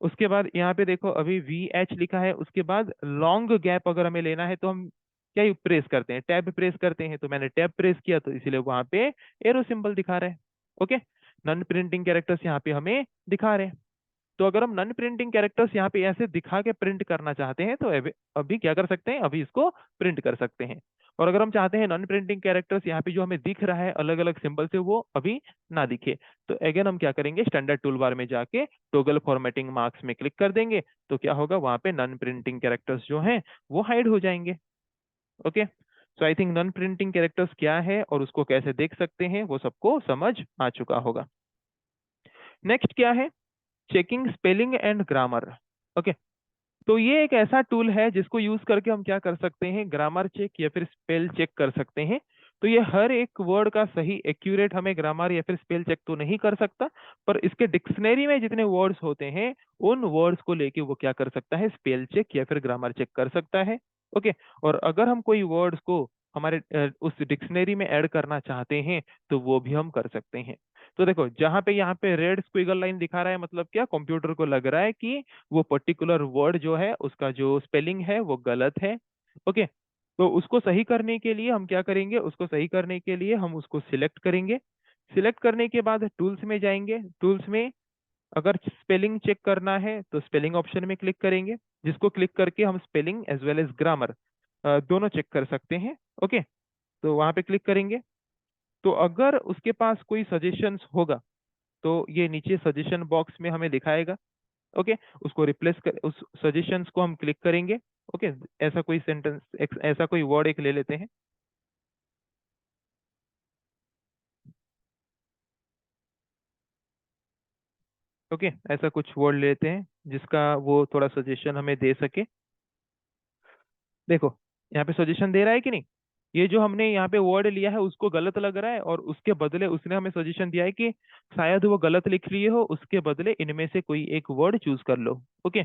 उसके बाद यहाँ पे देखो अभी वी एच लिखा है, उसके बाद लॉन्ग गैप अगर हमें लेना है तो हम क्या प्रेस करते हैं, टैब प्रेस करते हैं, तो मैंने टैब प्रेस किया तो इसीलिए वहां पे एरो सिंबल दिखा रहा है। ओके, नॉन प्रिंटिंग कैरेक्टर्स यहाँ पे हमें दिखा रहे हैं। तो अगर हम नॉन प्रिंटिंग कैरेक्टर्स यहाँ पे ऐसे दिखा के प्रिंट करना चाहते हैं तो अभी क्या कर सकते हैं, अभी इसको प्रिंट कर सकते हैं। और अगर हम चाहते हैं नॉन प्रिंटिंग कैरेक्टर्स यहाँ पे जो हमें दिख रहा है अलग अलग सिंबल से वो अभी ना दिखे, तो अगेन हम क्या करेंगे, स्टैंडर्ड टूल बार में जाके टोगल फॉर्मेटिंग मार्क्स में क्लिक कर देंगे तो क्या होगा, वहां पे नॉन प्रिंटिंग कैरेक्टर्स जो हैं वो हाइड हो जाएंगे। Okay, so I think non printing characters क्या है और उसको कैसे देख सकते हैं वो सबको समझ आ चुका होगा। नेक्स्ट क्या है, checking spelling and grammar. Okay, तो ये एक ऐसा टूल है जिसको यूज करके हम क्या कर सकते हैं, ग्रामर चेक या फिर स्पेल चेक कर सकते हैं। तो ये हर एक वर्ड का सही एक्यूरेट हमें ग्रामर या फिर स्पेल चेक तो नहीं कर सकता, पर इसके डिक्शनरी में जितने वर्ड्स होते हैं उन वर्ड्स को लेके वो क्या कर सकता है, स्पेल चेक या फिर ग्रामर चेक कर सकता है। ओके, और अगर हम कोई वर्ड्स को हमारे उस डिक्शनरी में ऐड करना चाहते हैं तो वो भी हम कर सकते हैं। तो देखो जहां पे यहाँ पे रेड स्क्विगल लाइन दिखा रहा है, मतलब क्या, कंप्यूटर को लग रहा है कि वो पर्टिकुलर वर्ड जो है उसका जो स्पेलिंग है वो गलत है। ओके, तो उसको सही करने के लिए हम क्या करेंगे, उसको सही करने के लिए हम उसको सिलेक्ट करेंगे। सिलेक्ट करने के बाद टूल्स में जाएंगे, टूल्स में अगर स्पेलिंग चेक करना है तो स्पेलिंग ऑप्शन में क्लिक करेंगे, जिसको क्लिक करके हम spelling as well as grammar दोनों चेक कर सकते हैं। ओके, तो वहां पे क्लिक करेंगे, तो अगर उसके पास कोई सजेशंस होगा तो ये नीचे सजेशन बॉक्स में हमें दिखाएगा। ओके, उसको रिप्लेस कर, उस सजेशंस को हम क्लिक करेंगे। ओके, ऐसा कोई सेंटेंस, ऐसा कोई वर्ड एक ले लेते हैं। ओके, ऐसा कुछ वर्ड लेते हैं जिसका वो थोड़ा सजेशन हमें दे सके। देखो यहाँ पे सजेशन दे रहा है कि नहीं, ये जो हमने यहाँ पे वर्ड लिया है उसको गलत लग रहा है और उसके बदले उसने हमें सजेशन दिया है कि शायद वो गलत लिख लिए हो, उसके बदले इनमें से कोई एक वर्ड चूज कर लो। ओके,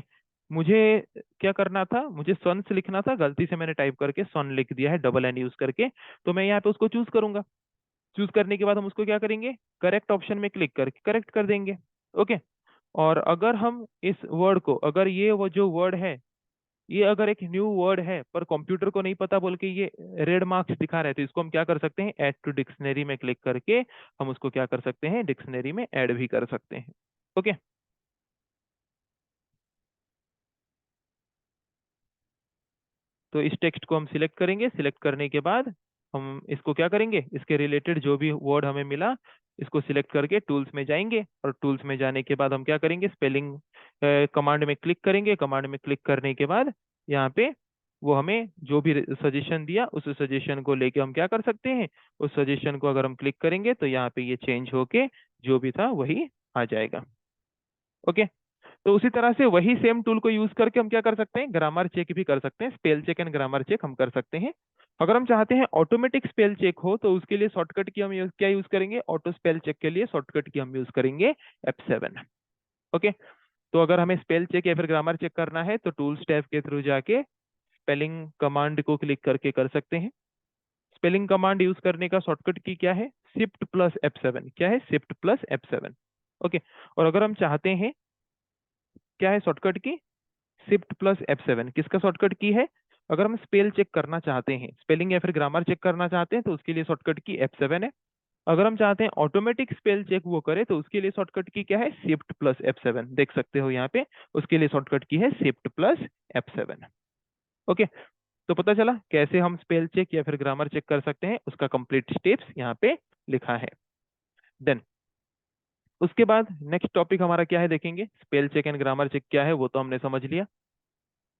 मुझे क्या करना था, मुझे सन्स लिखना था, गलती से मैंने टाइप करके सन लिख दिया है डबल एन यूज करके, तो मैं यहाँ पे उसको चूज करूंगा। चूज करने के बाद हम उसको क्या करेंगे, करेक्ट ऑप्शन में क्लिक करके करेक्ट कर देंगे। ओके, और अगर हम इस वर्ड को, अगर ये वो जो वर्ड है ये अगर एक न्यू वर्ड है पर कंप्यूटर को नहीं पता बोल के ये रेड मार्क्स दिखा रहे, तो इसको हम क्या कर सकते हैं, ऐड टू डिक्शनरी में क्लिक करके हम उसको क्या कर सकते हैं, डिक्शनरी में ऐड भी कर सकते हैं। ओके, तो इस टेक्स्ट को हम सिलेक्ट करेंगे, सिलेक्ट करने के बाद हम इसको क्या करेंगे, इसके रिलेटेड जो भी वर्ड हमें मिला इसको सिलेक्ट करके टूल्स में जाएंगे, और टूल्स में जाने के बाद हम क्या करेंगे, स्पेलिंग कमांड में क्लिक करेंगे। कमांड में क्लिक करने के बाद यहाँ पे वो हमें जो भी सजेशन दिया उस सजेशन को लेके हम क्या कर सकते हैं, उस सजेशन को अगर हम क्लिक करेंगे तो यहाँ पे ये चेंज होके जो भी था वही आ जाएगा। ओके, तो उसी तरह से वही सेम टूल को यूज करके हम क्या कर सकते हैं, ग्रामर चेक भी कर सकते हैं, spell check and grammar check हम कर सकते हैं। अगर हम चाहते हैं ऑटोमेटिक स्पेल चेक हो तो उसके लिए शॉर्टकट की हम क्या यूज करेंगे, ऑटो स्पेल चेक के लिए शॉर्टकट की हम यूज करेंगे F7। ओके, तो अगर हमें स्पेल चेक या फिर ग्रामर चेक करना है तो टूल्स टैब के थ्रू जाके स्पेलिंग कमांड को क्लिक करके कर सकते हैं। स्पेलिंग कमांड यूज करने का शॉर्टकट की क्या है, शिफ्ट प्लस F7, क्या है, शिफ्ट प्लस F7। ओके, और अगर हम चाहते हैं, क्या है शॉर्टकट की, शिफ्ट प्लस F7 किसका शॉर्टकट की है, अगर हम स्पेल चेक करना चाहते हैं, स्पेलिंग या फिर ग्रामर चेक करना चाहते हैं तो उसके लिए शॉर्टकट की F7 है। अगर हम चाहते हैं ऑटोमेटिक स्पेल चेक वो करे तो उसके लिए शॉर्टकट की क्या है, शिफ्ट प्लस F7, देख सकते हो यहाँ पे, उसके लिए शॉर्टकट की है शिफ्ट प्लस F7। ओके, तो पता चला कैसे हम स्पेल चेक या फिर ग्रामर चेक कर सकते हैं, उसका कंप्लीट स्टेप्स यहाँ पे लिखा है। देन उसके बाद नेक्स्ट टॉपिक हमारा क्या है देखेंगे, spell check and grammar check क्या है वो तो हमने समझ लिया।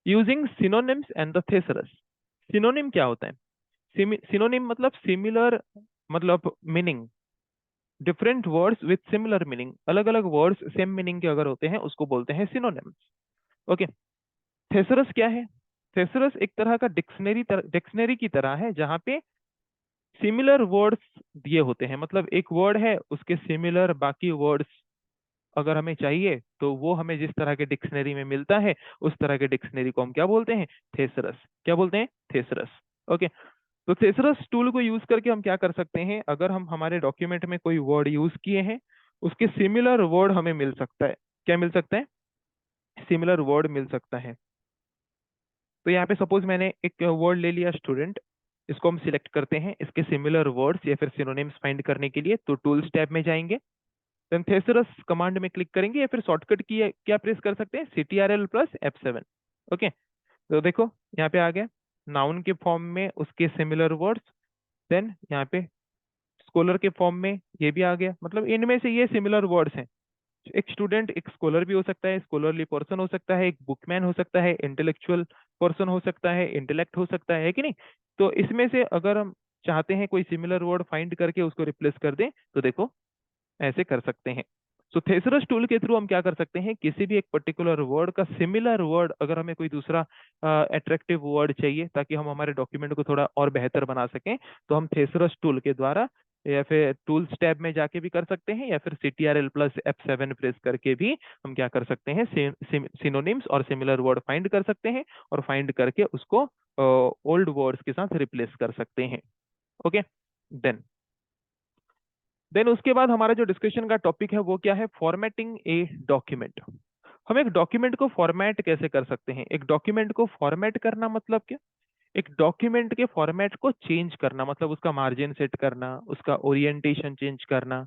Using synonyms and the thesaurus. Synonym क्या होता है, सिनोनिम मतलब सिमिलर, मतलब meaning, different words with similar meaning, अलग अलग वर्ड्स सेम मीनिंग के अगर होते हैं उसको बोलते हैं सिनोनिम्स। ओके, थेसरस क्या है? थेसरस एक तरह का डिक्शनरी की तरह है, जहाँ पे सिमिलर वर्ड्स दिए होते हैं। मतलब एक वर्ड है, उसके सिमिलर बाकी वर्ड्स अगर हमें चाहिए तो वो हमें जिस तरह के डिक्शनरी में मिलता है, उस तरह के डिक्शनरी को हम क्या बोलते हैं? थेसरस। क्या बोलते हैं? थेसरस। ओके, तो थेसरस टूल को यूज करके हम क्या कर सकते हैं? अगर हम हमारे डॉक्यूमेंट में कोई वर्ड यूज किए हैं, उसके सिमिलर वर्ड हमें मिल सकता है। क्या मिल सकता है? सिमिलर वर्ड मिल सकता है। तो यहाँ पे सपोज मैंने एक वर्ड ले लिया स्टूडेंट, इसको हम सिलेक्ट करते हैं इसके सिमिलर वर्ड्स या फिर सिनोनिम्स फाइंड करने के लिए। तो टूल्स टैब में जाएंगे, देन थेसरस कमांड में क्लिक करेंगे, या फिर शॉर्टकट की क्या प्रेस कर सकते हैं? CTRL plus F7। ओके, तो देखो यहाँ पे आ गया नाउन के फॉर्म में उसके सिमिलर वर्ड्स, देन यहाँ पे स्कॉलर के फॉर्म में ये भी आ गया। मतलब इनमें से ये सिमिलर वर्ड्स हैं। एक स्टूडेंट एक स्कॉलर भी हो सकता है, स्कॉलरली पर्सन हो सकता है, एक बुकमैन हो सकता है, इंटेलेक्चुअल पर्सन हो सकता है, इंटेलेक्ट हो सकता है कि नहीं? तो इसमें से अगर हम चाहते हैं कोई सिमिलर वर्ड फाइंड करके उसको रिप्लेस कर दें, तो देखो ऐसे कर सकते हैं। सो थेसरस टूल के थ्रू हम क्या कर सकते हैं? किसी भी एक पर्टिकुलर वर्ड का सिमिलर वर्ड, अगर हमें कोई दूसरा अट्रैक्टिव वर्ड चाहिए ताकि हम हमारे डॉक्यूमेंट को थोड़ा और बेहतर बना सकें, तो हम थेसरस टूल के द्वारा या फिर टूल्स टैब में जाके भी कर सकते हैं, या फिर CTRL प्लस F7 प्रेस करके भी हम क्या कर सकते हैं? सिनोनिम्स और सिमिलर वर्ड फाइंड कर सकते हैं, और फाइंड करके उसको ओल्ड वर्ड्स के साथ रिप्लेस कर सकते हैं। ओके, देन उसके बाद हमारा जो डिस्कशन का टॉपिक है वो क्या है? Formatting a document. हम एक डॉक्यूमेंट को फॉर्मेट कैसे कर सकते हैं? एक डॉक्यूमेंट को फॉर्मेट करना मतलब क्या? एक डॉक्यूमेंट के फॉर्मेट को चेंज करना, मतलब उसका मार्जिन सेट करना, उसका ओरिएंटेशन चेंज करना,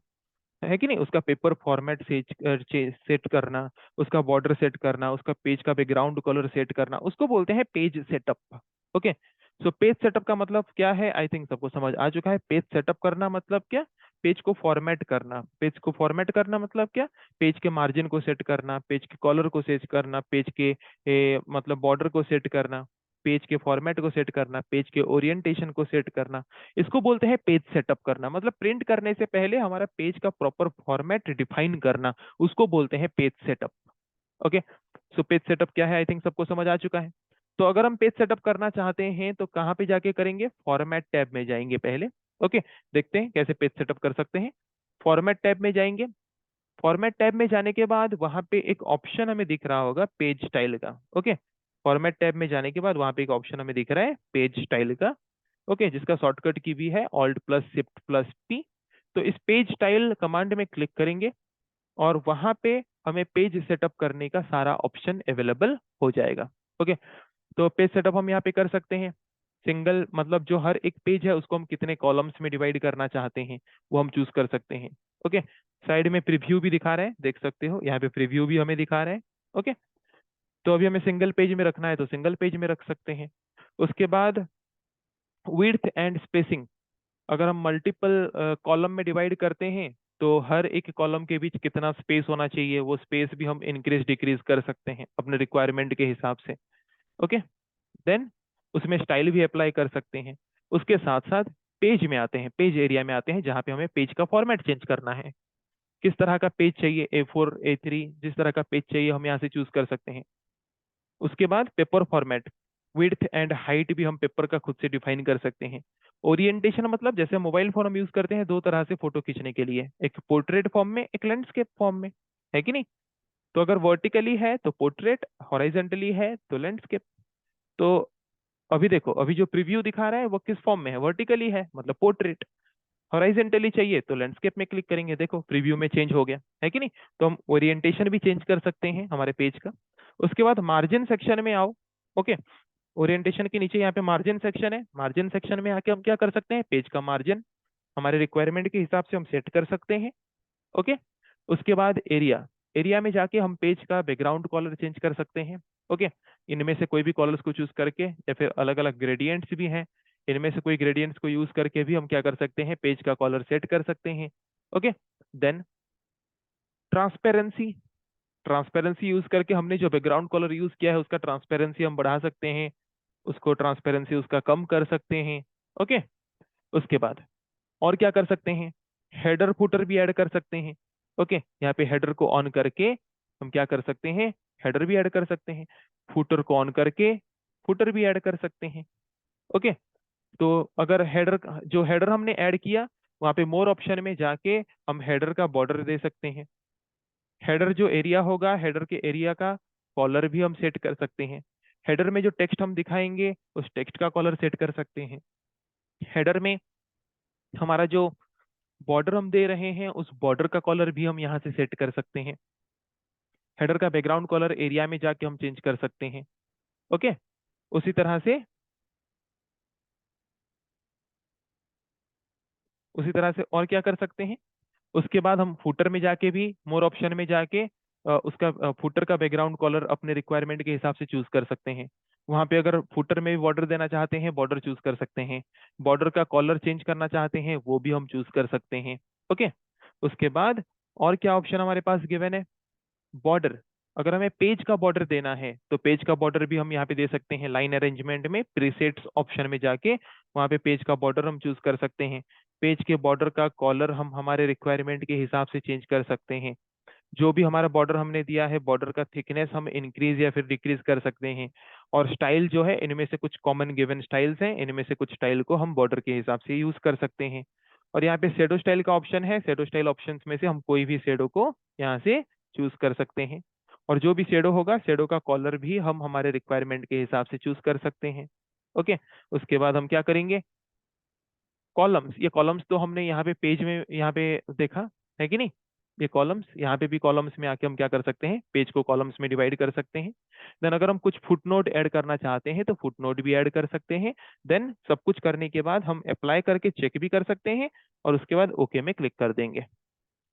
है कि नहीं? उसका पेपर फॉर्मेट सेट करना, उसका बॉर्डर सेट करना, उसका पेज का बैकग्राउंड कलर सेट करना, उसको बोलते हैं page setup. Okay, so page setup का मतलब क्या है? आई थिंक सबको समझ आ चुका है। पेज सेटअप करना मतलब क्या? पेज को फॉर्मेट करना। पेज को फॉर्मेट करना मतलब क्या? पेज के मार्जिन को सेट करना, पेज के कलर को सेट करना, पेज के मतलब बॉर्डर को सेट करना, पेज के फॉर्मेट को सेट करना, पेज के ओरिएंटेशन को सेट करना, इसको बोलते हैं पेज सेटअप करना। मतलब प्रिंट करने से पहले हमारा पेज का प्रॉपर फॉर्मेट डिफाइन करना, उसको बोलते हैं page setup. Okay, so page setup क्या है? आई थिंक सबको समझ आ चुका है। तो अगर हम पेज सेटअप करना चाहते हैं तो कहाँ पे जाके करेंगे? फॉर्मेट टैब में जाएंगे पहले। ओके, देखते हैं कैसे पेज सेटअप कर सकते हैं। फॉर्मेट टैब में जाएंगे। फॉर्मेट टैब में जाने के बाद वहां पे एक ऑप्शन हमें दिख रहा होगा पेज स्टाइल का। ओके, फॉर्मेट टैब में जाने के बाद वहां पे एक ऑप्शन हमें दिख रहा है पेज स्टाइल का। ओके, जिसका शॉर्टकट की भी है alt plus shift plus P। तो इस पेज स्टाइल कमांड में क्लिक करेंगे, और वहां पे हमें पेज सेटअप करने का सारा ऑप्शन अवेलेबल हो जाएगा। ओके, तो पेज सेटअप हम यहाँ पे कर सकते हैं। सिंगल मतलब जो हर एक पेज है उसको हम कितने कॉलम्स में डिवाइड करना चाहते हैं वो हम चूज कर सकते हैं। ओके, साइड में प्रीव्यू भी दिखा रहा है, देख सकते हो यहाँ पे प्रीव्यू भी हमें दिखा रहा है। ओके, तो अभी हमें सिंगल पेज में रखना है तो सिंगल पेज में रख सकते हैं। उसके बाद विड्थ एंड स्पेसिंग, अगर हम मल्टीपल कॉलम में डिवाइड करते हैं तो हर एक कॉलम के बीच कितना स्पेस होना चाहिए, वो स्पेस भी हम इंक्रीज डिक्रीज कर सकते हैं अपने रिक्वायरमेंट के हिसाब से। ओके, देन उसमें स्टाइल भी अप्लाई कर सकते हैं। उसके साथ साथ पेज में आते हैं, पेज एरिया में आते हैं, जहाँ पे हमें पेज का फॉर्मेट चेंज करना है। किस तरह का पेज चाहिए? A4 A3, जिस तरह का पेज चाहिए हम यहाँ से चूज कर सकते हैं। उसके बाद paper format, width and height भी हम पेपर का खुद से डिफाइन कर सकते हैं। ओरिएंटेशन मतलब जैसे मोबाइल फोन हम यूज करते हैं दो तरह से फोटो खींचने के लिए, एक पोर्ट्रेट फॉर्म में, एक लैंडस्केप फॉर्म में, है कि नहीं? तो अगर वर्टिकली है तो पोर्ट्रेट, हॉरिजॉन्टली है तो लैंडस्केप। तो अभी देखो, अभी जो प्रीव्यू दिखा रहा है वो किस फॉर्म में है? वर्टिकली है, मतलब पोर्ट्रेट। हॉराइजेंटली चाहिए तो लैंडस्केप में क्लिक करेंगे, देखो प्रीव्यू में चेंज हो गया, है कि नहीं? तो हम ओरिएंटेशन भी चेंज कर सकते हैं हमारे पेज का। उसके बाद मार्जिन सेक्शन में आओ। ओके, ओरिएंटेशन के नीचे यहाँ पे मार्जिन सेक्शन है, मार्जिन सेक्शन में आके हम क्या कर सकते हैं? पेज का मार्जिन हमारे रिक्वायरमेंट के हिसाब से हम सेट कर सकते हैं। ओके, उसके बाद एरिया, एरिया में जाके हम पेज का बैकग्राउंड कलर चेंज कर सकते हैं। ओके, इनमें से कोई भी कलर्स को चूज करके, या फिर अलग अलग ग्रेडियंट्स भी हैं, इनमें से कोई ग्रेडियंट्स को यूज करके भी हम क्या कर सकते हैं? पेज का कलर सेट कर सकते हैं। Okay, then transparency, transparency use करके हमने जो बैकग्राउंड कलर यूज किया है उसका ट्रांसपेरेंसी हम बढ़ा सकते हैं, उसको ट्रांसपेरेंसी उसका कम कर सकते हैं। ओके, उसके बाद और क्या कर सकते हैं? हेडर फुटर भी ऐड कर सकते हैं। ओके, यहाँ पे हेडर को ऑन करके हम क्या कर सकते हैं, हेडर भी ऐड कर सकते हैं। फुटर को ऑन करके फुटर भी ऐड कर सकते हैं। ओके, तो अगर हेडर, जो हेडर हमने ऐड किया, वहां पे मोर ऑप्शन में जाके हम हेडर का बॉर्डर दे सकते हैं। हेडर जो एरिया होगा, हेडर के एरिया का कॉलर भी हम सेट कर सकते हैं। हेडर में जो टेक्स्ट हम दिखाएंगे उस टेक्स्ट का कॉलर सेट कर सकते हैं। हेडर में हमारा जो बॉर्डर हम दे रहे हैं उस बॉर्डर का कॉलर भी हम यहाँ से सेट कर सकते हैं। हेडर का बैकग्राउंड कॉलर एरिया में जाके हम चेंज कर सकते हैं। ओके, उसी तरह से और क्या कर सकते हैं, उसके बाद हम फुटर में जाके भी मोर ऑप्शन में जाके उसका फुटर का बैकग्राउंड कॉलर अपने रिक्वायरमेंट के हिसाब से चूज कर सकते हैं। वहां पे अगर फुटर में भी बॉर्डर देना चाहते हैं, बॉर्डर चूज कर सकते हैं। बॉर्डर का कॉलर चेंज करना चाहते हैं, वो भी हम चूज कर सकते हैं। ओके, उसके बाद और क्या ऑप्शन हमारे पास गिवन है, बॉर्डर। अगर हमें पेज का बॉर्डर देना है तो पेज का बॉर्डर भी हम यहाँ पे दे सकते हैं। लाइन अरेंजमेंट में प्रीसेट्स ऑप्शन में जाके वहाँ पे पेज का बॉर्डर हम चूज कर सकते हैं। पेज के बॉर्डर का कॉलर हम हमारे रिक्वायरमेंट के हिसाब से चेंज कर सकते हैं। जो भी हमारा बॉर्डर हमने दिया है, बॉर्डर का थिकनेस हम इंक्रीज या फिर डिक्रीज कर सकते हैं। और स्टाइल जो है, इनमें से कुछ कॉमन गिवन स्टाइल्स हैं, इनमें से कुछ स्टाइल को हम बॉर्डर के हिसाब से यूज कर सकते हैं। और यहाँ पे शेडो स्टाइल का ऑप्शन है, शेडो स्टाइल ऑप्शन में से हम कोई भी शेडो को यहाँ से चूज कर सकते हैं। और जो भी शेडो होगा, शेडो का कॉलर भी हम हमारे रिक्वायरमेंट के हिसाब से चूज कर सकते हैं। ओके, उसके बाद हम क्या करेंगे, कॉलम्स। ये कॉलम्स तो हमने यहाँ पे पेज में यहाँ पे देखा है कि नहीं, ये कॉलम्स, यहाँ पे भी कॉलम्स में आके हम क्या कर सकते हैं, पेज को कॉलम्स में डिवाइड कर सकते हैं। देन अगर हम कुछ फुटनोट ऐड करना चाहते हैं तो फुटनोट भी ऐड कर सकते हैं। देन सब कुछ करने के बाद हम अप्लाई करके चेक भी कर सकते हैं और उसके बाद ओके में क्लिक कर देंगे।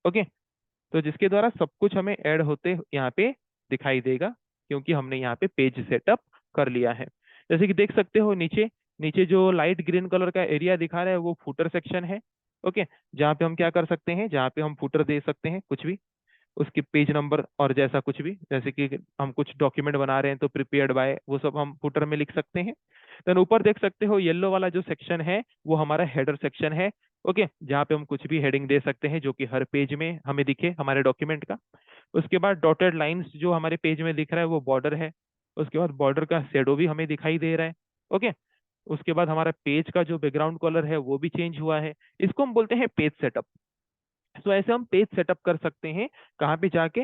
ओके, तो जिसके द्वारा सब कुछ हमें ऐड होते यहाँ पे दिखाई देगा, क्योंकि हमने यहाँ पे पेज सेटअप कर लिया है। जैसे कि देख सकते हो, नीचे नीचे जो लाइट ग्रीन कलर का एरिया दिखा रहा है वो फुटर सेक्शन है। ओके, जहाँ पे हम क्या कर सकते हैं, जहाँ पे हम फुटर दे सकते हैं कुछ भी, उसकी पेज नंबर और जैसा कुछ भी, जैसे कि हम कुछ डॉक्यूमेंट बना रहे हैं तो प्रिपेयर्ड बाय, वो सब हम फुटर में लिख सकते हैं। देन ऊपर देख सकते हो येलो वाला जो सेक्शन है वो हमारा हेडर सेक्शन है। ओके, जहाँ पे हम कुछ भी हेडिंग दे सकते हैं जो कि हर पेज में हमें दिखे हमारे डॉक्यूमेंट का। उसके बाद डॉटेड लाइंस जो हमारे पेज में दिख रहा है वो बॉर्डर है। उसके बाद बॉर्डर का शेडो भी हमें दिखाई दे रहा है। ओके, उसके बाद हमारा पेज का जो बैकग्राउंड कलर है वो भी चेंज हुआ है। इसको हम बोलते हैं पेज सेटअप। तो ऐसे हम पेज सेटअप कर सकते हैं। कहाँ पे जाके,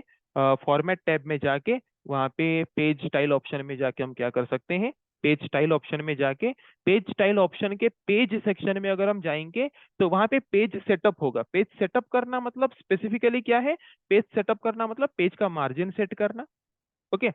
फॉर्मेट टैब में जाके, वहाँ पे पेज स्टाइल ऑप्शन में जाके हम क्या कर सकते हैं, पेज स्टाइल ऑप्शन में जाके, पेज स्टाइल ऑप्शन के पेज सेक्शन में अगर हम जाएंगे तो वहाँ पे पेज सेटअप होगा। पेज सेटअप करना मतलब स्पेसिफिकली क्या है, पेज सेटअप करना मतलब पेज का मार्जिन सेट करना। ओके,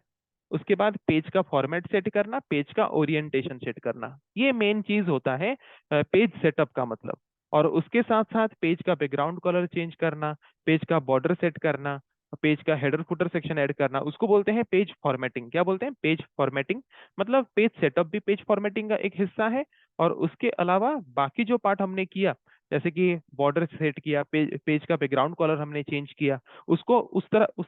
उसके बाद पेज का फॉर्मेट सेट करना, पेज का ओरिएंटेशन सेट करना, ये मेन चीज होता है पेज सेटअप का मतलब। और उसके साथ साथ पेज का बैकग्राउंड कलर चेंज करना, पेज का बॉर्डर सेट करना, पेज का हेडर फुटर सेक्शन ऐड करना, उसको बोलते हैं पेज फॉर्मेटिंग। क्या बोलते हैं, पेज फॉर्मेटिंग। मतलब पेज सेटअप भी पेज फॉर्मेटिंग का एक हिस्सा है। और उसके अलावा बाकी जो पार्ट हमने किया, जैसे कि बॉर्डर सेट किया, पेज का बैकग्राउंड कलर हमने चेंज किया, उसको उस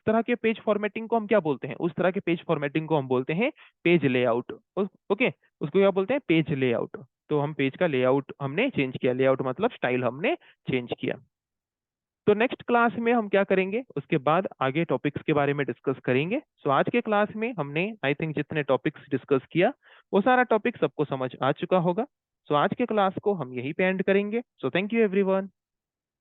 तरह के पेज फॉर्मेटिंग को हम क्या बोलते हैं, उस तरह के पेज फॉर्मेटिंग को हम बोलते हैं पेज लेआउट। ओके, उसको क्या बोलते हैं, पेज लेआउट। तो हम पेज का लेआउट हमने चेंज किया, लेआउट मतलब स्टाइल हमने चेंज किया। तो नेक्स्ट क्लास में हम क्या करेंगे, उसके बाद आगे टॉपिक्स के बारे में डिस्कस करेंगे। सो आज के क्लास में हमने आई थिंक जितने टॉपिक्स डिस्कस किया वो सारा टॉपिक सबको समझ आ चुका होगा। सो आज के क्लास को हम यहीं पे एंड करेंगे। So thank you everyone.